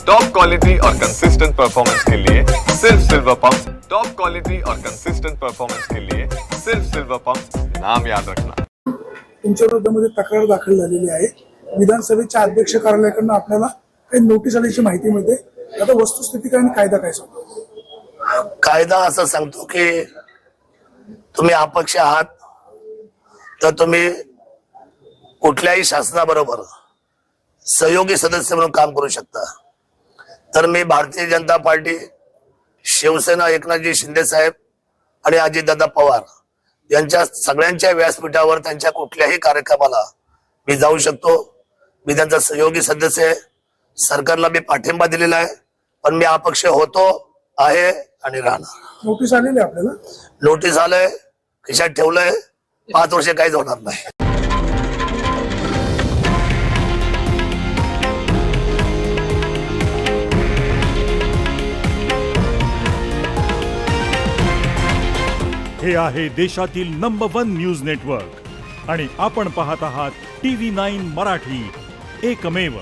Top quality और consistent performance के लिए सिर्फ सिल्वर पंप्स। टॉप क्वालिटी और कंसिस्टेंट परफॉर्मेंस के लिए सिर्फ सिल्वर पंप्स, नाम याद रखना। तुमच्या विरोधामध्ये तक्रार दाखल झालेली आहे। विधानसभेच्या अध्यक्ष कार्यालयाकडून आपल्याला काही नोटीस आल्याची माहिती मिळते। आता वस्तुस्थिती काय आणि कायदा काय सांगतो? कायदा असं सांगतो की तुम्ही अपक्ष आहात तर तुम्ही कुठल्याही शासनाबरोबर सहयोगी सदस्य म्हणून काम करू शकता। तर मी भारतीय जनता पार्टी, शिवसेना, एकनाथजी शिंदे साहेब आणि अजितदादा पवार यांच्या सगळ्यांच्या व्यासपीठावर त्यांच्या कुठल्याही कार्यक्रमाला मी जाऊ शकतो। मी त्यांचा सहयोगी सदस्य आहे। सरकारला मी पाठिंबा दिलेला आहे, पण मी अपक्ष होतो, आहे आणि राहणार। नोटीस आलेली आपल्याला? नोटीस आलंय, खिशात ठेवलंय, 5 वर्ष काहीच होणार नाही। हे आहे देशातील नंबर 1 न्यूज नेटवर्क आणि आपण पाहत आहात TV9 मराठी, एकमेव।